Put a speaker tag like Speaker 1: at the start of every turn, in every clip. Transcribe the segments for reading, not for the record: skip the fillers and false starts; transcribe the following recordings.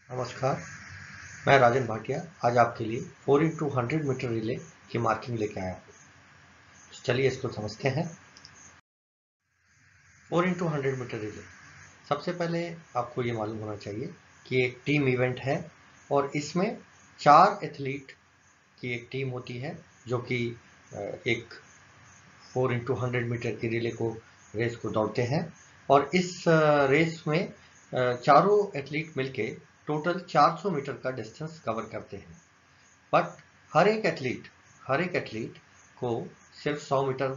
Speaker 1: नमस्कार, मैं राजन भाटिया आज आपके लिए 4x100 मीटर रिले की मार्किंग लेके आया हूँ। चलिए इसको समझते हैं। 4x100 मीटर रिले, सबसे पहले आपको ये मालूम होना चाहिए कि एक टीम इवेंट है और इसमें 4 एथलीट की एक टीम होती है जो कि एक 4x100 मीटर की रेस को दौड़ते हैं और इस रेस में चारों एथलीट मिलके टोटल 400 मीटर का डिस्टेंस कवर करते हैं। बट हर एक एथलीट को सिर्फ 100 मीटर,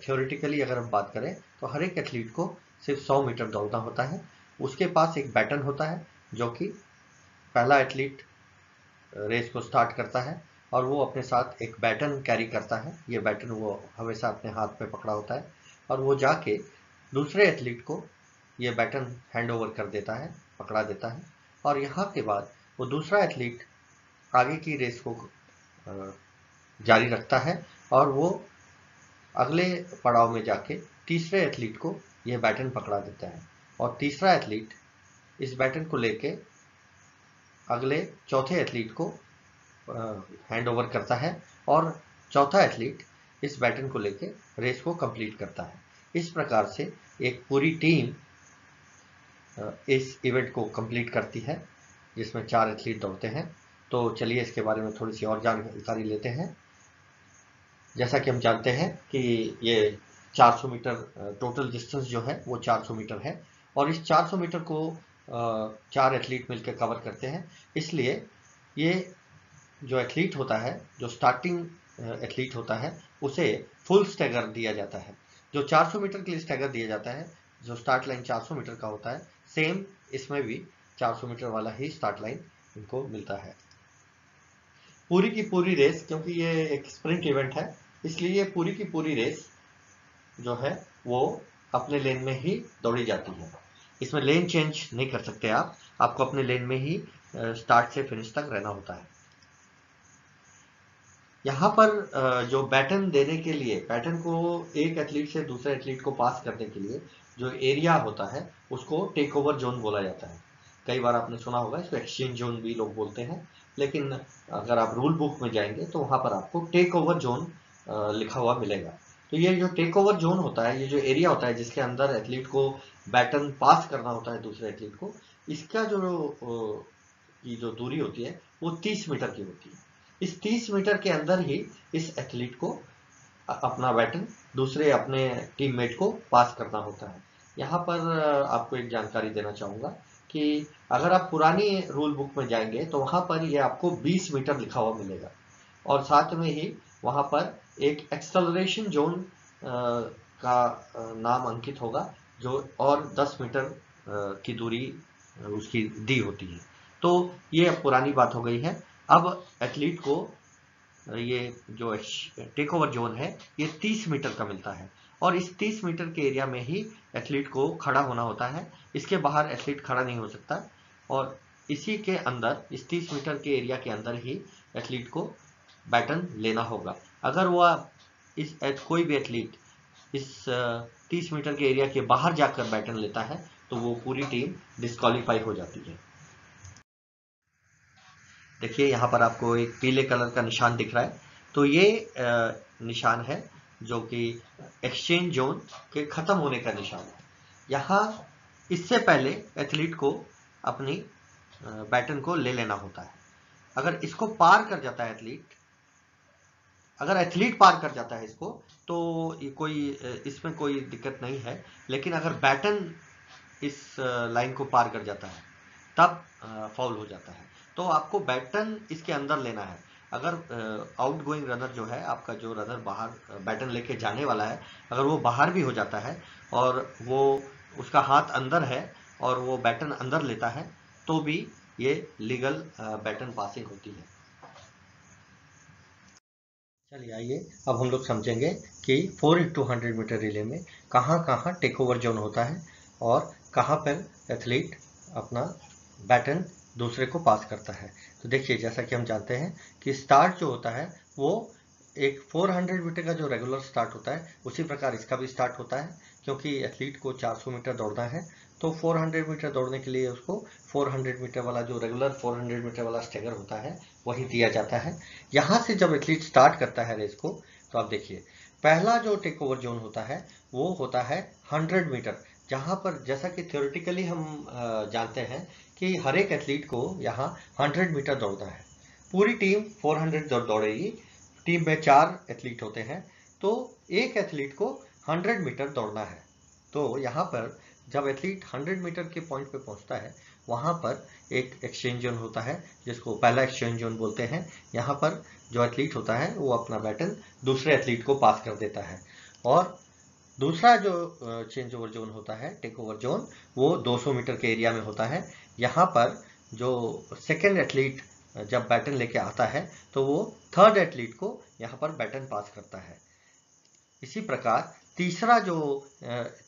Speaker 1: थ्योरेटिकली अगर हम बात करें तो हर एक एथलीट को सिर्फ 100 मीटर दौड़ना होता है। उसके पास एक बैटन होता है जो कि पहला एथलीट रेस को स्टार्ट करता है और वो अपने साथ एक बैटन कैरी करता है। ये बैटन वो हमेशा अपने हाथ में पकड़ा होता है और वो जाके दूसरे एथलीट को ये बैटन हैंड ओवर कर देता है, पकड़ा देता है और यहाँ के बाद वो दूसरा एथलीट आगे की रेस को जारी रखता है और वो अगले पड़ाव में जाके तीसरे एथलीट को यह बैटन पकड़ा देता है और तीसरा एथलीट इस बैटन को लेके अगले चौथे एथलीट को हैंड ओवर करता है और चौथा एथलीट इस बैटन को लेके रेस को कंप्लीट करता है। इस प्रकार से एक पूरी टीम इस इवेंट को कंप्लीट करती है जिसमें 4 एथलीट दौड़ते हैं। तो चलिए इसके बारे में थोड़ी सी और जानकारी लेते हैं। जैसा कि हम जानते हैं कि ये 400 मीटर टोटल डिस्टेंस जो है वो 400 मीटर है और इस 400 मीटर को 4 एथलीट मिलकर कवर करते हैं। इसलिए ये जो एथलीट होता है, जो स्टार्टिंग एथलीट होता है, उसे फुल स्टैगर दिया जाता है। जो 400 मीटर के लिए स्टैगर दिया जाता है, जो स्टार्ट लाइन 400 मीटर का होता है, सेम इसमें भी 400 मीटर वाला ही स्टार्ट लाइन इनको मिलता है। पूरी की पूरी रेस, क्योंकि ये एक स्प्रिंट इवेंट है, इसलिए ये पूरी की पूरी रेस जो है वो अपने लेन में ही दौड़ी जाती है। इसमें लेन चेंज नहीं कर सकते आपको अपने लेन में ही स्टार्ट से फिनिश तक रहना होता है। यहाँ पर जो बैटन देने के लिए, बैटन को एक एथलीट से दूसरे एथलीट को पास करने के लिए जो एरिया होता है उसको टेक ओवर जोन बोला जाता है। कई बार आपने सुना होगा इसको एक्सचेंज जोन भी लोग बोलते हैं, लेकिन अगर आप रूल बुक में जाएंगे तो वहाँ पर आपको टेक ओवर जोन लिखा हुआ मिलेगा। तो ये जो टेक ओवर जोन होता है, ये जो एरिया होता है जिसके अंदर एथलीट को बैटन पास करना होता है दूसरे एथलीट को, इसका जो दूरी होती है वो 30 मीटर की होती है। इस 30 मीटर के अंदर ही इस एथलीट को अपना बैटन दूसरे अपने टीममेट को पास करना होता है। यहाँ पर आपको एक जानकारी देना चाहूँगा कि अगर आप पुरानी रूल बुक में जाएंगे तो वहाँ पर ये आपको 20 मीटर लिखा हुआ मिलेगा और साथ में ही वहाँ पर एक एक्सेलरेशन जोन का नाम अंकित होगा जो और 10 मीटर की दूरी उसकी दी होती है। तो ये अब पुरानी बात हो गई है। अब एथलीट को ये जो टेक ओवर जोन है ये 30 मीटर का मिलता है और इस 30 मीटर के एरिया में ही एथलीट को खड़ा होना होता है। इसके बाहर एथलीट खड़ा नहीं हो सकता और इसी के अंदर, इस 30 मीटर के एरिया के अंदर ही एथलीट को बैटन लेना होगा। अगर वह कोई भी एथलीट इस 30 मीटर के एरिया के बाहर जाकर बैटन लेता है तो वो पूरी टीम डिस्क्वालीफाई हो जाती है। देखिए यहाँ पर आपको एक पीले कलर का निशान दिख रहा है, तो ये निशान है जो कि एक्सचेंज जोन के खत्म होने का निशान है। यहाँ इससे पहले एथलीट को अपनी बैटन को ले लेना होता है। अगर इसको पार कर जाता है एथलीट, अगर एथलीट पार कर जाता है इसको तो इसमें कोई दिक्कत नहीं है, लेकिन अगर बैटन इस लाइन को पार कर जाता है तब फाउल हो जाता है। तो आपको बैटन इसके अंदर लेना है। अगर आउट गोइंग रनर जो है, आपका जो रनर बाहर बैटन लेके जाने वाला है, अगर वो बाहर भी हो जाता है और वो उसका हाथ अंदर है और वो बैटन अंदर लेता है तो भी ये लीगल बैटन पासिंग होती है। चलिए आइए अब हम लोग समझेंगे कि 4x100 मीटर रिले में कहाँ कहाँ टेक ओवर जोन होता है और कहाँ पर एथलीट अपना बैटन दूसरे को पास करता है। तो देखिए, जैसा कि हम जानते हैं कि स्टार्ट जो होता है वो एक 400 मीटर का जो रेगुलर स्टार्ट होता है उसी प्रकार इसका भी स्टार्ट होता है, क्योंकि एथलीट को 400 मीटर दौड़ना है तो 400 मीटर दौड़ने के लिए उसको 400 मीटर वाला जो रेगुलर 400 मीटर वाला स्टेगर होता है वही दिया जाता है। यहाँ से जब एथलीट स्टार्ट करता है रेस को, तो आप देखिए पहला जो टेक ओवर जोन होता है वो होता है 100 मीटर, जहाँ पर जैसा कि थ्योरेटिकली हम जानते हैं कि हर एक एथलीट को यहाँ 100 मीटर दौड़ना है। पूरी टीम 400 दौड़ेगी, टीम में 4 एथलीट होते हैं, तो एक एथलीट को 100 मीटर दौड़ना है। तो यहाँ पर जब एथलीट 100 मीटर के पॉइंट पे पहुंचता है, वहाँ पर एक एक्सचेंज जोन होता है जिसको पहला एक्सचेंज जोन बोलते हैं। यहाँ पर जो एथलीट होता है वो अपना बैटन दूसरे एथलीट को पास कर देता है, और दूसरा जो चेंज ओवर जोन होता है, टेक ओवर जोन, वो 200 मीटर के एरिया में होता है। यहाँ पर जो सेकेंड एथलीट जब बैटन लेके आता है तो वो थर्ड एथलीट को यहाँ पर बैटन पास करता है। इसी प्रकार तीसरा जो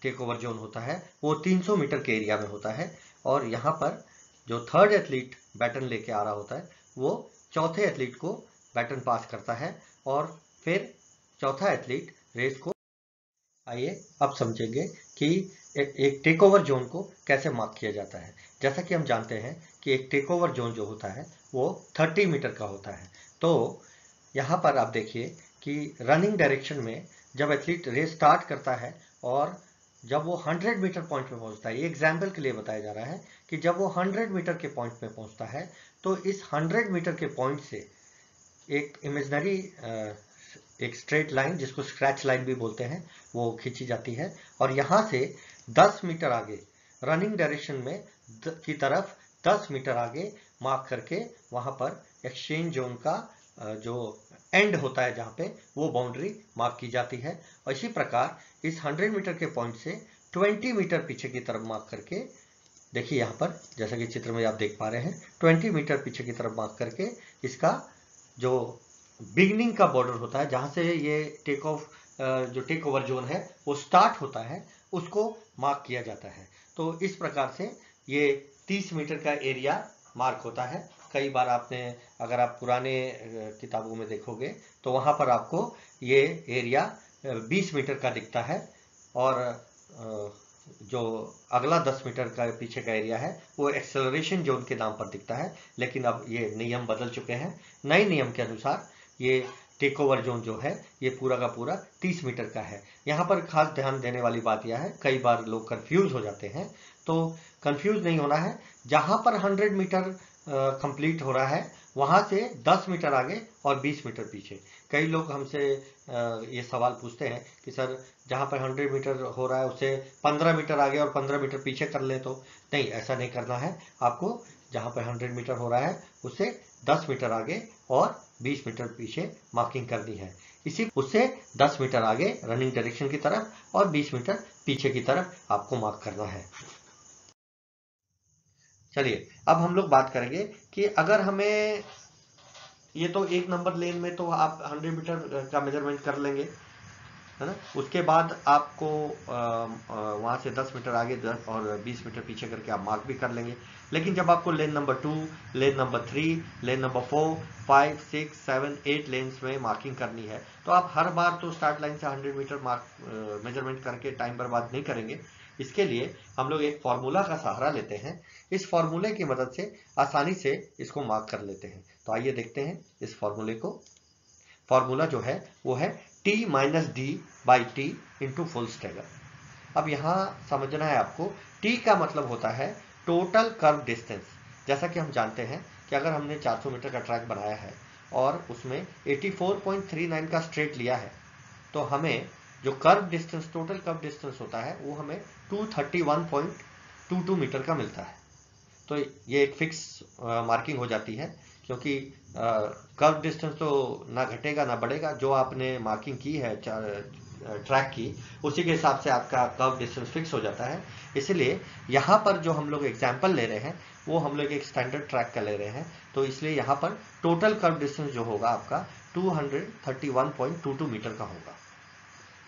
Speaker 1: टेक ओवर जोन होता है वो 300 मीटर के एरिया में होता है, और यहाँ पर जो थर्ड एथलीट बैटन लेके आ रहा होता है वो चौथे एथलीट को बैटन पास करता है, और फिर चौथा एथलीट रेस को। आइए अब समझेंगे कि एक टेक ओवर जोन को कैसे मार्क किया जाता है। जैसा कि हम जानते हैं कि एक टेक ओवर जोन जो होता है वो 30 मीटर का होता है। तो यहाँ पर आप देखिए कि रनिंग डायरेक्शन में जब एथलीट रेस स्टार्ट करता है और जब वो 100 मीटर पॉइंट पे पहुंचता है, ये एग्जाम्पल के लिए बताया जा रहा है कि जब वो 100 मीटर के पॉइंट पे पहुंचता है तो इस 100 मीटर के पॉइंट से एक इमेजिनरी एक स्ट्रेट लाइन, जिसको स्क्रैच लाइन भी बोलते हैं, वो खींची जाती है, और यहाँ से 10 मीटर आगे रनिंग डायरेक्शन में की तरफ 10 मीटर आगे मार्क करके वहाँ पर एक्सचेंज जोन का जो एंड होता है जहाँ पे वो बाउंड्री मार्क की जाती है। और इसी प्रकार इस 100 मीटर के पॉइंट से 20 मीटर पीछे की तरफ मार्क करके, देखिए यहाँ पर जैसा कि चित्र में आप देख पा रहे हैं, 20 मीटर पीछे की तरफ मार्क करके इसका जो बिगनिंग का बॉर्डर होता है, जहाँ से ये जो टेक ओवर जोन है वो स्टार्ट होता है, उसको मार्क किया जाता है। तो इस प्रकार से ये 30 मीटर का एरिया मार्क होता है। कई बार आपने, अगर आप पुराने किताबों में देखोगे तो वहाँ पर आपको ये एरिया 20 मीटर का दिखता है, और जो अगला 10 मीटर का पीछे का एरिया है वो एक्सेलरेशन जोन के नाम पर दिखता है। लेकिन अब ये नियम बदल चुके हैं। नए नियम के अनुसार ये टेक ओवर जोन जो है ये पूरा का पूरा 30 मीटर का है। यहाँ पर खास ध्यान देने वाली बात यह है, कई बार लोग कंफ्यूज हो जाते हैं, तो कंफ्यूज नहीं होना है। जहाँ पर 100 मीटर कंप्लीट हो रहा है वहाँ से 10 मीटर आगे और 20 मीटर पीछे। कई लोग हमसे ये सवाल पूछते हैं कि सर जहाँ पर 100 मीटर हो रहा है उससे 15 मीटर आगे और 15 मीटर पीछे कर ले, तो नहीं, ऐसा नहीं करना है। आपको जहाँ पर 100 मीटर हो रहा है उससे 10 मीटर आगे और 20 मीटर पीछे मार्किंग करनी है। इसी उससे 10 मीटर आगे रनिंग डायरेक्शन की तरफ और 20 मीटर पीछे की तरफ आपको मार्क करना है। चलिए अब हम लोग बात करेंगे कि अगर हमें, ये तो 1 नंबर लेन में तो आप 100 मीटर का मेजरमेंट कर लेंगे, है ना। उसके बाद आपको वहाँ से 10 मीटर आगे और 20 मीटर पीछे करके आप मार्क भी कर लेंगे। लेकिन जब आपको lane number 2, lane number 3, lane number 4, 5, 6, 7, 8 lens में मार्किंग करनी है, तो आप हर बार तो स्टार्ट लाइन से 100 मीटर मार्क मेजरमेंट करके टाइम बर्बाद नहीं करेंगे। इसके लिए हम लोग एक फॉर्मूला का सहारा लेते हैं। इस फॉर्मूले की मदद से आसानी से इसको मार्क कर लेते हैं। तो आइए देखते हैं इस फॉर्मूले को। फॉर्मूला जो है वो है T minus D by T into full stagger. अब यहाँ समझना है आपको, T का मतलब होता है टोटल कर्व डिस्टेंस। जैसा कि हम जानते हैं कि अगर हमने 400 मीटर का ट्रैक बनाया है और उसमें 84.39 का स्ट्रेट लिया है, तो हमें जो curve distance, total curve distance होता है वो हमें 231.22 मीटर का मिलता है। तो ये एक फिक्स मार्किंग हो जाती है, क्योंकि कर्व डिस्टेंस तो ना घटेगा ना बढ़ेगा। जो आपने मार्किंग की है ट्रैक की, उसी के हिसाब से आपका कर्व डिस्टेंस फिक्स हो जाता है। इसलिए यहाँ पर जो हम लोग एग्जाम्पल ले रहे हैं वो हम लोग एक स्टैंडर्ड ट्रैक का ले रहे हैं, तो इसलिए यहाँ पर टोटल कर्व डिस्टेंस जो होगा आपका 231.22 मीटर का होगा।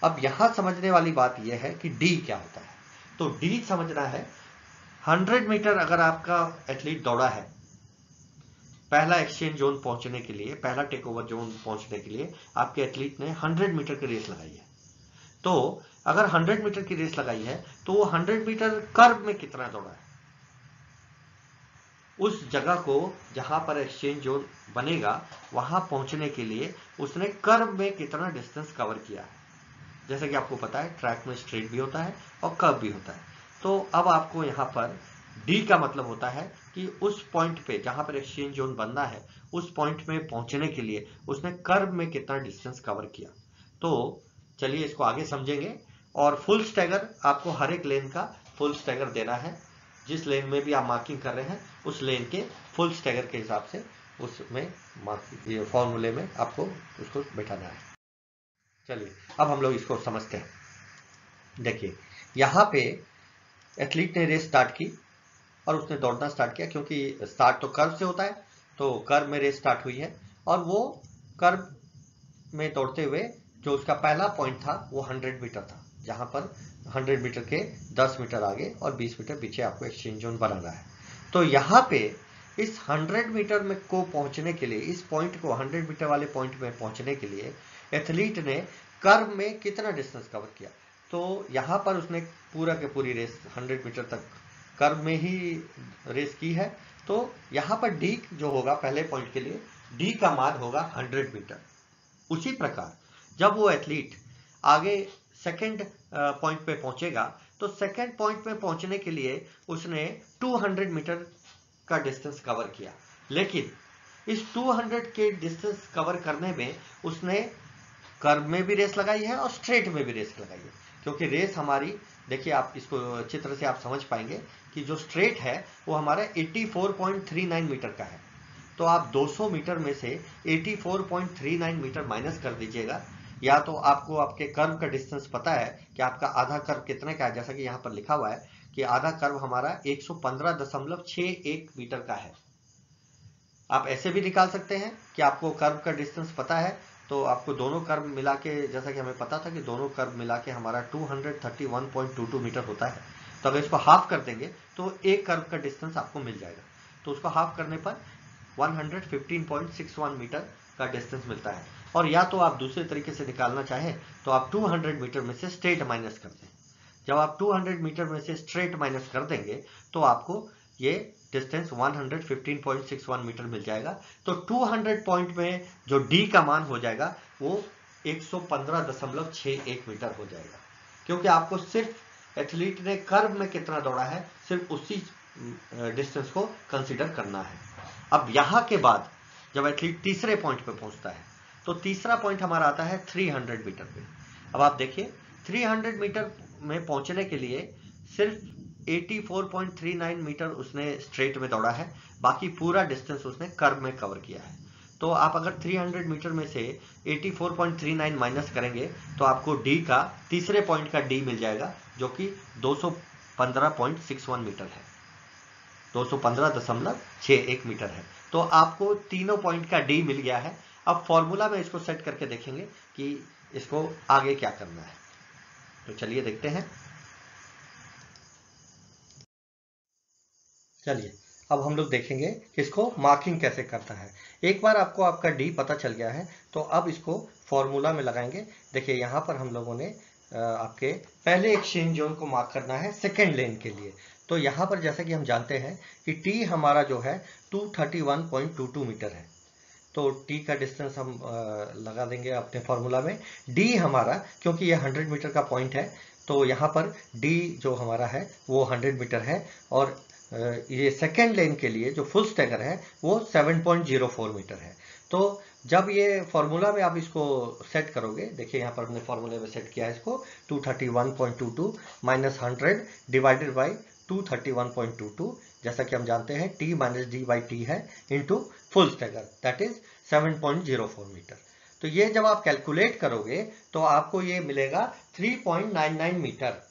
Speaker 1: अब यहाँ समझने वाली बात यह है कि डी क्या होता है। तो डी समझना है, 100 मीटर अगर आपका एथलीट दौड़ा है, पहला एक्सचेंज जोन पहुंचने के लिए, पहला टेक ओवर जोन पहुंचने के लिए आपके एथलीट ने 100 मीटर की रेस लगाई है। तो अगर 100 मीटर की रेस लगाई है तो वो 100 मीटर कर्व में कितना दौड़ा है, उस जगह को जहां पर एक्सचेंज जोन बनेगा वहां पहुंचने के लिए उसने कर्व में कितना डिस्टेंस कवर किया है। जैसे कि आपको पता है ट्रैक में स्ट्रेट भी होता है और कर्व भी होता है। तो अब आपको यहाँ पर डी का मतलब होता है कि उस पॉइंट पे जहां पर एक्सचेंज जोन बनना है उस पॉइंट में पहुंचने के लिए उसने कर्व में कितना डिस्टेंस कवर किया। तो चलिए इसको आगे समझेंगे। और फुल स्टैगर आपको हर एक लेन का फुल स्टैगर देना है। जिस लेन में भी आप मार्किंग कर रहे हैं उस लेन के फुल स्टैगर के हिसाब से उसमें फॉर्मूले में आपको उसको बैठाना है। चलिए अब हम लोग इसको समझते हैं। देखिए यहाँ पे एथलीट ने रेस स्टार्ट की और उसने दौड़ना स्टार्ट किया, क्योंकि स्टार्ट तो कर्व से होता है, तो कर्व में रेस स्टार्ट हुई है और वो कर्व में दौड़ते हुए जो उसका पहला पॉइंट था वो 100 मीटर था, जहां पर 100 मीटर के 10 मीटर आगे और 20 मीटर पीछे आपको एक्सचेंज जोन बनाना है। तो यहाँ पे इस 100 मीटर में को पहुंचने के लिए, इस पॉइंट को 100 मीटर वाले पॉइंट में पहुंचने के लिए एथलीट ने कर्व में कितना डिस्टेंस कवर किया। तो यहाँ पर उसने पूरा के पूरी रेस 100 मीटर तक कर्व में ही रेस की है। तो यहाँ पर डी जो होगा पहले पॉइंट के लिए, डी का मान होगा 100 मीटर। उसी प्रकार जब वो एथलीट आगे सेकंड पॉइंट पे पहुंचेगा तो सेकंड पॉइंट पे पहुंचने के लिए उसने 200 मीटर का डिस्टेंस कवर किया। लेकिन इस 200 के डिस्टेंस कवर करने में उसने कर्व में भी रेस लगाई है और स्ट्रेट में भी रेस लगाई है। क्योंकि रेस हमारी, देखिए आप इसको चित्र से आप समझ पाएंगे कि जो स्ट्रेट है वो हमारा 84.39 मीटर का है। तो आप 200 मीटर में से 84.39 मीटर माइनस कर दीजिएगा, या तो आपको आपके कर्व का डिस्टेंस पता है कि आपका आधा कर्व कितने का है, जैसा कि यहाँ पर लिखा हुआ है कि आधा कर्व हमारा 115.61 मीटर का है। आप ऐसे भी निकाल सकते हैं कि आपको कर्व का डिस्टेंस पता है तो आपको दोनों कर्व मिला के, जैसा कि हमें पता था कि दोनों कर्व मिला के हमारा 231.22 मीटर होता है, तो अगर इसको हाफ कर देंगे तो एक कर्व का डिस्टेंस आपको मिल जाएगा। तो उसको हाफ करने पर 115.61 मीटर का डिस्टेंस मिलता है। और या तो आप दूसरे तरीके से निकालना चाहें तो आप 200 मीटर में से स्ट्रेट माइनस कर दें। जब आप 200 मीटर में से स्ट्रेट माइनस कर देंगे तो आपको ये डिस्टेंस 115.61 मीटर मिल जाएगा। तो 200 पॉइंट में जो डी का मान हो जाएगा वो 115.61 मीटर हो जाएगा, क्योंकि आपको सिर्फ एथलीट ने कर्व में कितना दौड़ा है सिर्फ उसी डिस्टेंस को कंसीडर करना है। अब यहाँ के बाद जब एथलीट तीसरे पॉइंट पे पहुंचता है तो तीसरा पॉइंट हमारा आता है 300 मीटर पे। अब आप देखिए 300 मीटर में पहुंचने के लिए सिर्फ 84.39 मीटर उसने स्ट्रेट में दौड़ा है, बाकी पूरा डिस्टेंस उसने कर्व में कवर किया है। तो आप अगर 300 मीटर में से 84.39 माइनस करेंगे तो आपको डी का, तीसरे पॉइंट का डी मिल जाएगा जो कि 215.61 मीटर है, 215.61 मीटर है। तो आपको तीनों पॉइंट का डी मिल गया है। अब फॉर्मूला में इसको सेट करके देखेंगे कि इसको आगे क्या करना है। तो चलिए देखते हैं। चलिए अब हम लोग देखेंगे कि इसको मार्किंग कैसे करता है। एक बार आपको आपका डी पता चल गया है तो अब इसको फॉर्मूला में लगाएंगे। देखिए यहाँ पर हम लोगों ने आपके पहले एक्सचेंज जोन को मार्क करना है सेकेंड लेन के लिए। तो यहाँ पर जैसा कि हम जानते हैं कि टी हमारा जो है 231.22 मीटर है, तो टी का डिस्टेंस हम लगा देंगे अपने फॉर्मूला में। डी हमारा, क्योंकि ये 100 मीटर का पॉइंट है तो यहाँ पर डी जो हमारा है वो 100 मीटर है, और ये सेकेंड लेन के लिए जो फुल स्टैगर है वो 7.04 मीटर है। तो जब ये फॉर्मूला में आप इसको सेट करोगे, देखिए यहाँ पर हमने फॉर्मूले में सेट किया है इसको 231.22 माइनस 100 डिवाइडेड बाई 231.22, जैसा कि हम जानते हैं T minus D by T है, into full stagger that is 7.04 metre. तो ये जब आप कैलकुलेट करोगे तो आपको ये मिलेगा 3.99 मीटर।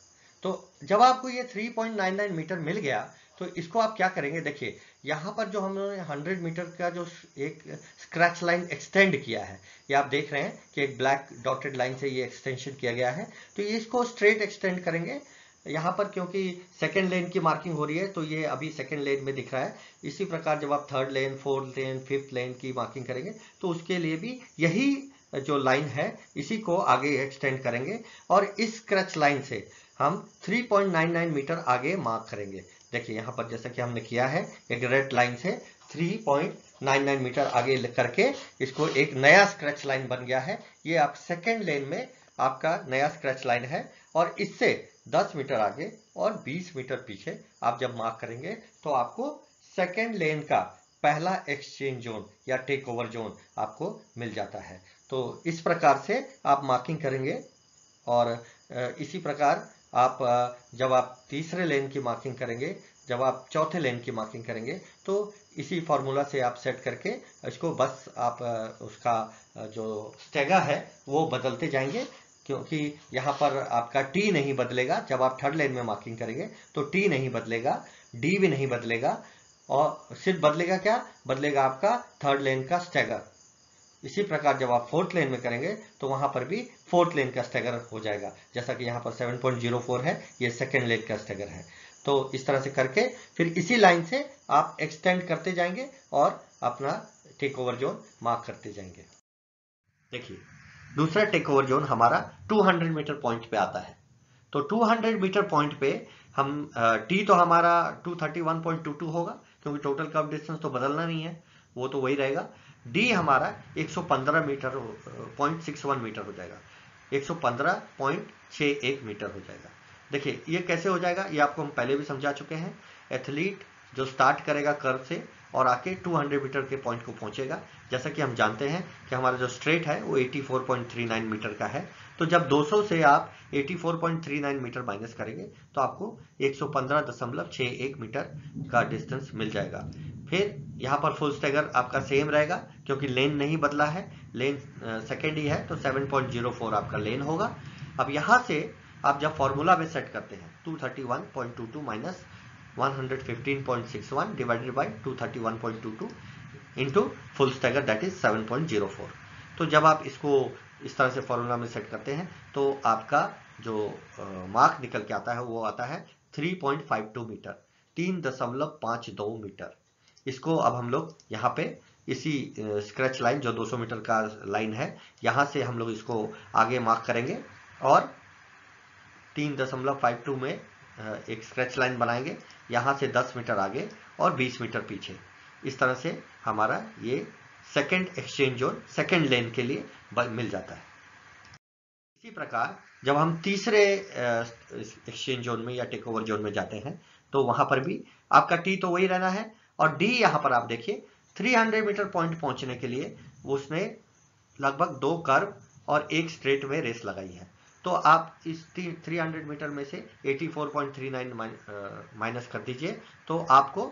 Speaker 1: तो जब आपको ये 3.99 मीटर मिल गया तो इसको आप क्या करेंगे, देखिए यहाँ पर जो हमने 100 मीटर का जो एक स्क्रैच लाइन एक्सटेंड किया है, ये आप देख रहे हैं कि एक ब्लैक डॉटेड लाइन से ये एक्सटेंशन किया गया है। तो ये इसको स्ट्रेट एक्सटेंड करेंगे यहाँ पर, क्योंकि सेकेंड लेन की मार्किंग हो रही है तो ये अभी सेकेंड लेन में दिख रहा है। इसी प्रकार जब आप थर्ड लेन, फोर्थ लेन, फिफ्थ लेन की मार्किंग करेंगे तो उसके लिए भी यही जो लाइन है इसी को आगे एक्सटेंड करेंगे और इस स्क्रैच लाइन से हम 3.99 मीटर आगे मार्क करेंगे। देखिए यहाँ पर जैसा कि हमने किया है, एक रेड लाइन से 3.99 मीटर आगे करके इसको एक नया स्क्रैच लाइन बन गया है। ये आप सेकेंड लेन में आपका नया स्क्रैच लाइन है और इससे 10 मीटर आगे और 20 मीटर पीछे आप जब मार्क करेंगे तो आपको सेकेंड लेन का पहला एक्सचेंज जोन या टेक ओवर जोन आपको मिल जाता है। तो इस प्रकार से आप मार्किंग करेंगे और इसी प्रकार आप जब आप तीसरे लेन की मार्किंग करेंगे, जब आप चौथे लेन की मार्किंग करेंगे तो इसी फॉर्मूला से आप सेट करके इसको बस आप उसका जो स्टेगर है वो बदलते जाएंगे, क्योंकि यहाँ पर आपका टी नहीं बदलेगा। जब आप थर्ड लेन में मार्किंग करेंगे तो टी नहीं बदलेगा, डी भी नहीं बदलेगा, और सिर्फ बदलेगा क्या, बदलेगा आपका थर्ड लेन का स्टेगर। इसी प्रकार जब आप फोर्थ लेन में करेंगे तो वहां पर भी फोर्थ लेन का स्टेगर हो जाएगा। जैसा कि यहाँ पर 7.04 है, ये सेकेंड लेन का स्टेगर है। तो इस तरह से करके फिर इसी लाइन से आप एक्सटेंड करते जाएंगे और अपना टेक ओवर जोन मार्क करते जाएंगे। देखिए दूसरा टेक ओवर जोन हमारा 200 मीटर पॉइंट पे आता है। तो 200 मीटर पॉइंट पे हम टी तो हमारा 231.22 होगा, क्योंकि टोटल कव डिस्टेंस तो बदलना नहीं है, वो तो वही रहेगा। डी हमारा 115 मीटर 0.61 मीटर हो जाएगा, 115.61 मीटर हो जाएगा। देखिए ये कैसे हो जाएगा, ये आपको हम पहले भी समझा चुके हैं। एथलीट जो स्टार्ट करेगा कर्व से और आके 200 मीटर के पॉइंट को पहुंचेगा। जैसा कि हम जानते हैं कि हमारा जो स्ट्रेट है वो 84.39 मीटर का है। तो जब 200 से आप 84.39 मीटर माइनस करेंगे तो आपको 115.61 मीटर का डिस्टेंस मिल जाएगा। फिर यहाँ पर फुल स्टेगर आपका सेम रहेगा, क्योंकि लेन नहीं बदला है, लेन सेकेंड ही है, तो 7.04 आपका लेन होगा। अब यहाँ से आप जब फॉर्मूला में सेट करते हैं 231.22 minus 115.61 divided by 231.22 into full stagger that is 7.04। तो जब आप इसको इस तरह से फॉर्मूला में सेट करते हैं तो आपका जो मार्क निकल के आता है वो आता है 3.52 मीटर, 3.52 मीटर। इसको अब हम लोग यहाँ पे इसी स्क्रैच लाइन जो 200 मीटर का लाइन है, यहाँ से हम लोग इसको आगे मार्क करेंगे और 3.52 में एक स्क्रैच लाइन बनाएंगे, यहाँ से 10 मीटर आगे और 20 मीटर पीछे। इस तरह से हमारा ये सेकेंड एक्सचेंज जोन सेकेंड लेन के लिए मिल जाता है। इसी प्रकार जब हम तीसरे एक्सचेंज जोन में या टेक ओवर जोन में जाते हैं तो वहां पर भी आपका टी तो वही रहना है और डी यहाँ पर आप देखिए 300 मीटर पॉइंट पहुंचने के लिए उसने लगभग 2 कर्व और एक स्ट्रेट में रेस लगाई है। तो आप इस 300 मीटर में से 84.39 माइनस कर दीजिए तो आपको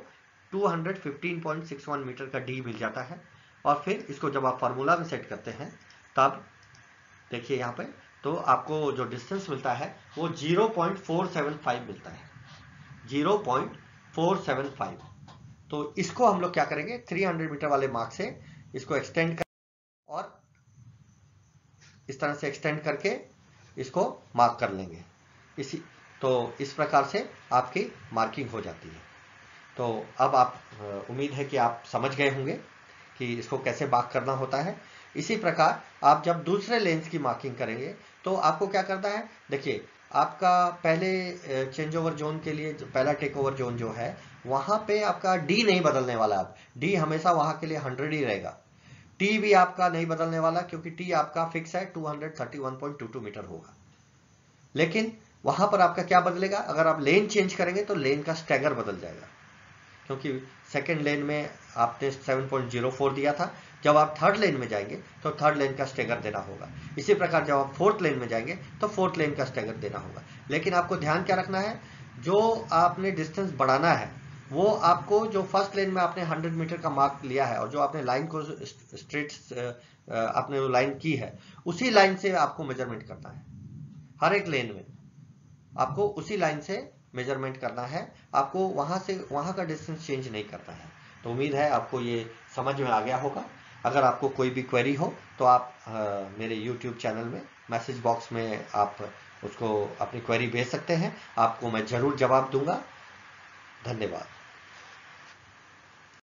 Speaker 1: 215.61 मीटर का डी मिल जाता है। और फिर इसको जब आप फार्मूला में सेट करते हैं तब देखिए यहाँ पे तो आपको जो डिस्टेंस मिलता है वो 0.475 मिलता है, 0.475। तो इसको हम लोग क्या करेंगे, 300 मीटर वाले मार्क से इसको एक्सटेंड कर और इस तरह से एक्सटेंड करके इसको मार्क कर लेंगे। इस प्रकार से आपकी मार्किंग हो जाती है। तो अब आप उम्मीद है कि आप समझ गए होंगे कि इसको कैसे मार्क करना होता है। इसी प्रकार आप जब दूसरे लेंस की मार्किंग करेंगे तो आपको क्या करना है, देखिए आपका पहले चेंज ओवर जोन के लिए पहला टेक ओवर जोन जो है वहां पे आपका डी नहीं बदलने वाला, आप डी हमेशा वहां के लिए 100 ही रहेगा। टी भी आपका नहीं बदलने वाला क्योंकि टी आपका फिक्स है 231.22 मीटर होगा। लेकिन वहां पर आपका क्या बदलेगा, अगर आप लेन चेंज करेंगे तो लेन का स्टैगर बदल जाएगा, क्योंकि सेकेंड लेन में आपने 7.04 दिया था, जब आप थर्ड लेन में जाएंगे तो थर्ड लेन का स्टैगर देना होगा। इसी प्रकार जब आप फोर्थ लेन में जाएंगे तो फोर्थ लेन का स्टैगर देना होगा। लेकिन आपको ध्यान क्या रखना है, जो आपने डिस्टेंस बढ़ाना है वो आपको जो फर्स्ट लेन में आपने 100 मीटर का मार्क लिया है और जो आपने लाइन को स्ट्रेट आपने लाइन की है उसी लाइन से आपको मेजरमेंट करना है। हर एक लेन में आपको उसी लाइन से मेजरमेंट करना है, आपको वहां से वहां का डिस्टेंस चेंज नहीं करना है। तो उम्मीद है आपको ये समझ में आ गया होगा। अगर आपको कोई भी क्वेरी हो तो आप मेरे YouTube चैनल में मैसेज बॉक्स में आप उसको अपनी क्वेरी भेज सकते हैं, आपको मैं जरूर जवाब दूंगा। धन्यवाद।